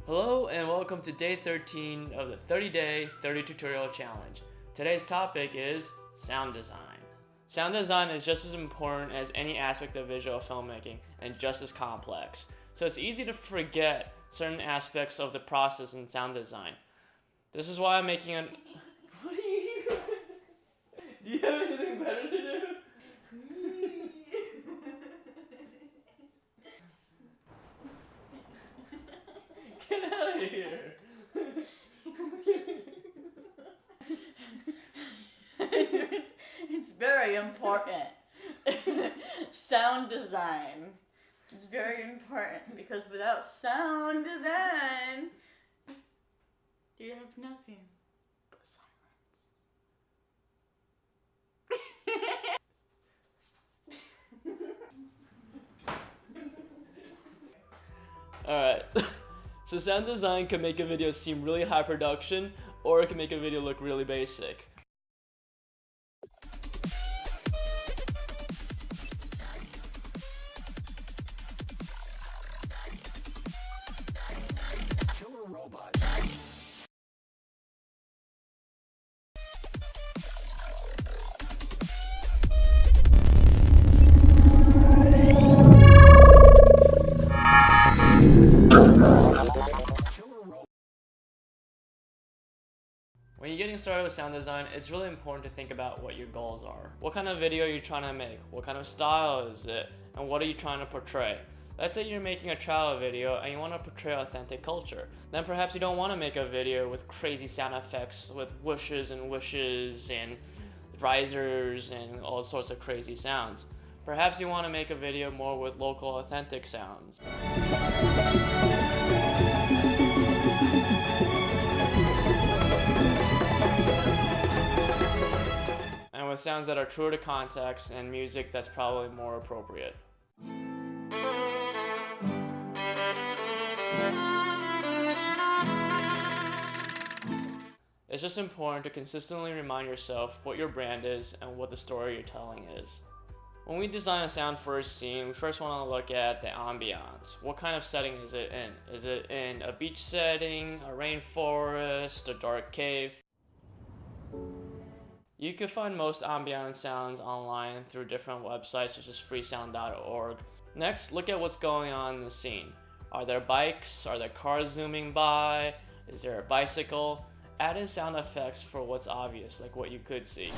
Hello and welcome to day 13 of the 30-day 30 tutorial challenge. Today's topic is sound design. Sound design is just as important as any aspect of visual filmmaking and just as complex. So it's easy to forget certain aspects of the process in sound design. This is why I'm making an... What are you doing? Do you have anything better to do? Get out of here! It's very important. Sound design. It's very important because without sound design, you have nothing but silence. Alright. So sound design can make a video seem really high production, or it can make a video look really basic. When you're getting started with sound design, it's really important to think about what your goals are. What kind of video are you trying to make? What kind of style is it? And what are you trying to portray? Let's say you're making a travel video and you want to portray authentic culture. Then perhaps you don't want to make a video with crazy sound effects with whooshes and risers and all sorts of crazy sounds. Perhaps you want to make a video more with local authentic sounds. And with sounds that are truer to context and music that's probably more appropriate. It's just important to consistently remind yourself what your brand is and what the story you're telling is. When we design a sound for a scene, we first want to look at the ambience. What kind of setting is it in? Is it in a beach setting, a rainforest, a dark cave? You can find most ambience sounds online through different websites such as freesound.org. Next, look at what's going on in the scene. Are there bikes? Are there cars zooming by? Is there a bicycle? Add in sound effects for what's obvious, like what you could see.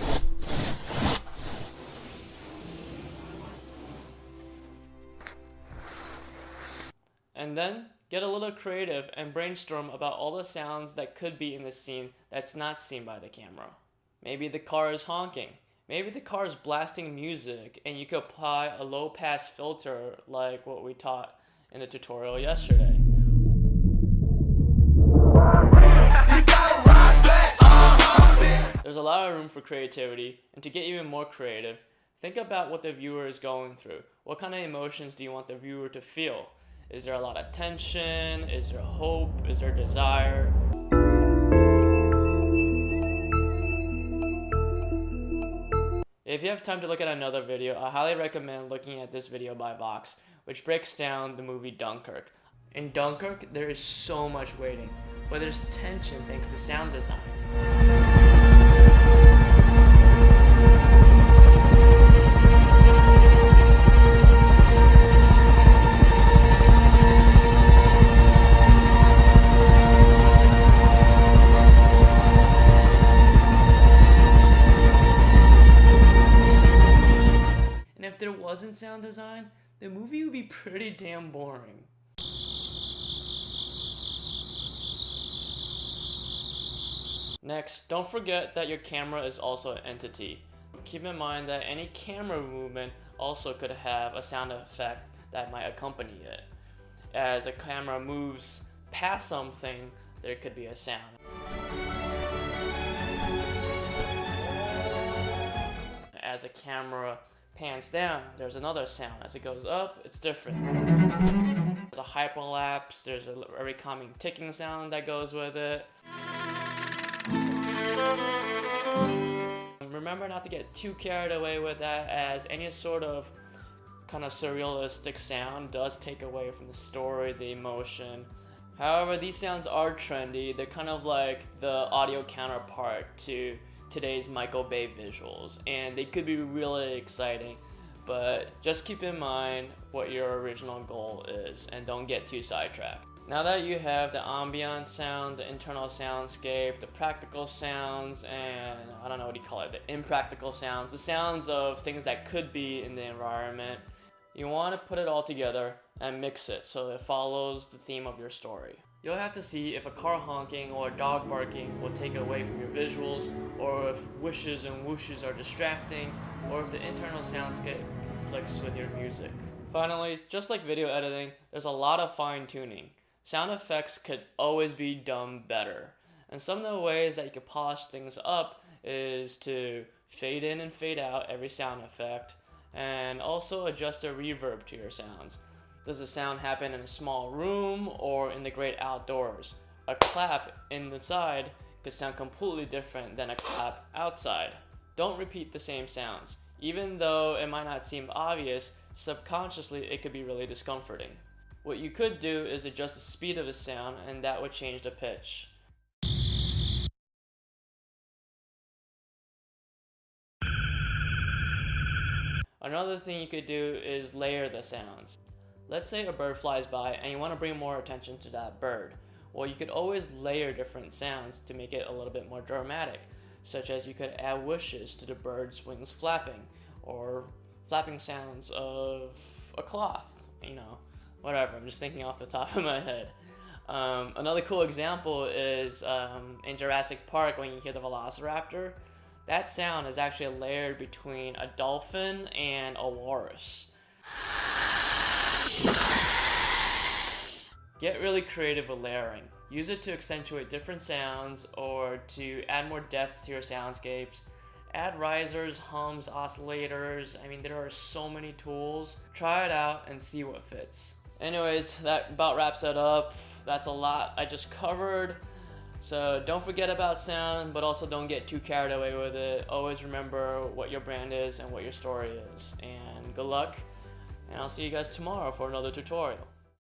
And then, get a little creative and brainstorm about all the sounds that could be in the scene that's not seen by the camera. Maybe the car is honking. Maybe the car is blasting music and you could apply a low pass filter like what we taught in the tutorial yesterday. There's a lot of room for creativity, and to get even more creative, think about what the viewer is going through. What kind of emotions do you want the viewer to feel? Is there a lot of tension? Is there hope? Is there desire? If you have time to look at another video, I highly recommend looking at this video by Vox, which breaks down the movie Dunkirk. In Dunkirk, there is so much waiting, but there's tension thanks to sound design. If there wasn't sound design, the movie would be pretty damn boring. Next, don't forget that your camera is also an entity. Keep in mind that any camera movement also could have a sound effect that might accompany it. As a camera moves past something, there could be a sound. As a camera pans down, there's another sound. As it goes up, it's different. There's a hyperlapse, there's a very calming ticking sound that goes with it. Remember not to get too carried away with that, as any sort of kind of surrealistic sound does take away from the story, the emotion, However, these sounds are trendy. They're kind of like the audio counterpart to today's Michael Bay visuals, and they could be really exciting, but just keep in mind what your original goal is and don't get too sidetracked. Now that you have the ambience sound, the internal soundscape, the practical sounds, and I don't know what you call it, the impractical sounds, the sounds of things that could be in the environment, you want to put it all together and mix it so it follows the theme of your story. You'll have to see if a car honking or a dog barking will take away from your visuals, or if whooshes and whooshes are distracting, or if the internal soundscape conflicts with your music. Finally, just like video editing, there's a lot of fine tuning. Sound effects could always be done better. And some of the ways that you can polish things up is to fade in and fade out every sound effect, and also adjust the reverb to your sounds. Does the sound happen in a small room or in the great outdoors? A clap in the side could sound completely different than a clap outside. Don't repeat the same sounds. Even though it might not seem obvious, subconsciously it could be really discomforting. What you could do is adjust the speed of the sound, and that would change the pitch. Another thing you could do is layer the sounds. Let's say a bird flies by and you want to bring more attention to that bird. Well, you could always layer different sounds to make it a little bit more dramatic, such as you could add whooshes to the bird's wings flapping, or flapping sounds of a cloth, whatever. I'm just thinking off the top of my head. Another cool example is in Jurassic Park when you hear the velociraptor. That sound is actually layered between a dolphin and a walrus. Get really creative with layering. Use it to accentuate different sounds or to add more depth to your soundscapes. Add risers, hums, oscillators. There are so many tools. Try it out and see what fits. Anyways, that about wraps it up. That's a lot I just covered. So don't forget about sound, but also don't get too carried away with it. Always remember what your brand is and what your story is. And good luck, and I'll see you guys tomorrow for another tutorial.